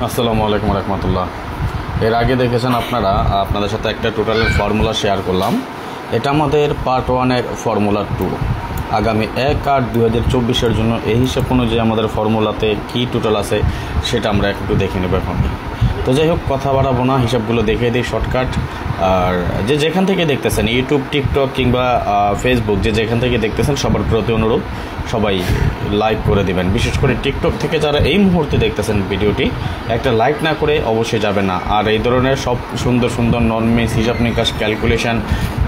আসসালামু আলাইকুম রহমতুল্লাহ। এর আগে দেখেছেন আপনারা, আপনাদের সাথে একটা টোটালের ফর্মুলা শেয়ার করলাম। এটা আমাদের পার্ট 1-এর ফর্মুলা 2। আগামী 1/8/2024 জন্য এই হিসাব অনুযায়ী আমাদের ফর্মুলাতে কী টোটাল আছে সেটা আমরা একটু দেখে নেব এখন। তো যাই হোক, কথা বাড়াবো না, হিসাবগুলো দেখিয়ে দিই শর্টকাট। আর যেখান থেকে দেখতেছেন, ইউটিউব, টিকটক কিংবা ফেসবুক, যেখান থেকে দেখতেছেন সবার প্রতি অনুরোধ সবাই লাইক করে দিবেন। বিশেষ করে টিকটক থেকে যারা এই মুহূর্তে দেখতেছেন ভিডিওটি, একটা লাইক না করে অবশ্যই যাবে না। আর এই ধরনের সব সুন্দর সুন্দর নন মিস হিসাব নিকাশ, ক্যালকুলেশন,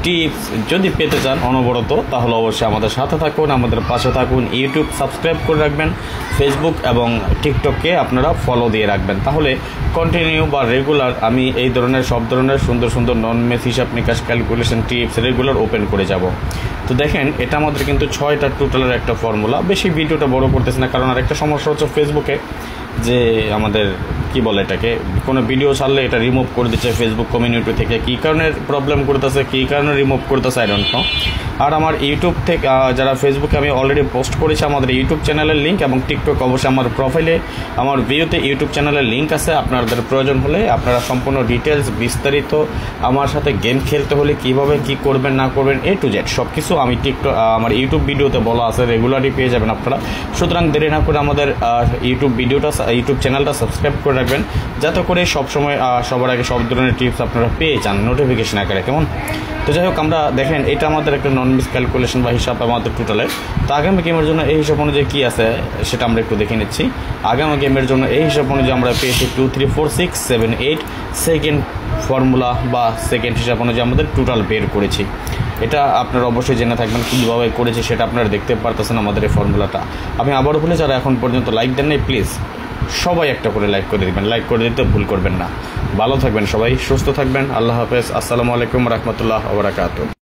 টিপস যদি পেতে চান অনবরত, তাহলে অবশ্যই আমাদের সাথে থাকুন, আমাদের পাশে থাকুন। ইউটিউব সাবস্ক্রাইব করে রাখবেন, ফেসবুক এবং টিকটককে আপনারা ফলো দিয়ে রাখবেন। তাহলে কন্টিনিউ বা রেগুলার আমি এই ধরনের সব ধরনের সুন্দর সুন্দর নন মেস হিসাব নিকাশ, ক্যালকুলেশন, টিপস রেগুলার ওপেন করে যাব। তো দেখেন, এটা আমাদের কিন্তু 6টা টোটালের একটা ফর্মুলা। বেশি ভিডিওটা বড় করতেছে না, কারণ আরেকটা সমস্যা হচ্ছে ফেসবুকে যে আমাদের কি বলে এটাকে, কোনো ভিডিও ছাড়লে এটা রিমুভ করে দিচ্ছে ফেসবুক কমিউনিটি থেকে। কী কারণে প্রবলেম করতেছে, কী কারণে রিমুভ করতেছে, আই ডোন্ট নো। আর আমার ইউটিউব থেকে যারা ফেসবুকে আমি অলরেডি পোস্ট করেছি আমাদের ইউটিউব চ্যানেলের লিঙ্ক, এবং টিকটক অবশ্যই আমার প্রোফাইলে আমার ভিডিওতে ইউটিউব চ্যানেলের লিঙ্ক আছে। আপনাদের প্রয়োজন হলে আপনারা সম্পূর্ণ ডিটেলস বিস্তারিত আমার সাথে গেম খেলতে হলে কীভাবে কী করবেন না করবেন A to Z সব কিছু আমি আমার ইউটিউব ভিডিওতে বলা আছে, রেগুলারই পেয়ে যাবেন আপনারা। সুতরাং দেরি না করে আমাদের ইউটিউব চ্যানেলটা সাবস্ক্রাইব করে রাখবেন, যাতে করে সবসময় সবার আগে সব ধরনের টিপস আপনারা পেয়ে যান নোটিফিকেশন আকারে, কেমন? তো যাই হোক, আমরা দেখেন এটা আমাদের একটা নন মিস ক্যালকুলেশন বা হিসাব আমাদের টোটালের। তো আগামী গেমের জন্য এই হিসাব অনুযায়ী কী আছে সেটা আমরা একটু দেখে নিচ্ছি। আগামী গেমের জন্য এই হিসাব অনুযায়ী আমরা পেয়েছি 2 3 4 6 7 8 সেকেন্ড ফর্মুলা বা সেকেন্ড হিসাব অনুযায়ী আমাদের টোটাল বের করেছি। এটা আপনারা অবশ্যই জেনে থাকবেন কীভাবে করেছি, সেটা আপনারা দেখতে পারতেছেন আমাদের এই ফর্মুলাটা। আমি আবারও বলে, যারা এখন পর্যন্ত লাইক দেন নাই, প্লিজ সবাই একটা করে লাইক করে দেবেন, লাইক করে দিতে ভুল করবেন না। ভালো থাকবেন সবাই, সুস্থ থাকবেন। আল্লাহ হাফেজ। আসসালামু আলাইকুম রহমতুল্লাহ ওয়া বারাকাতুহু।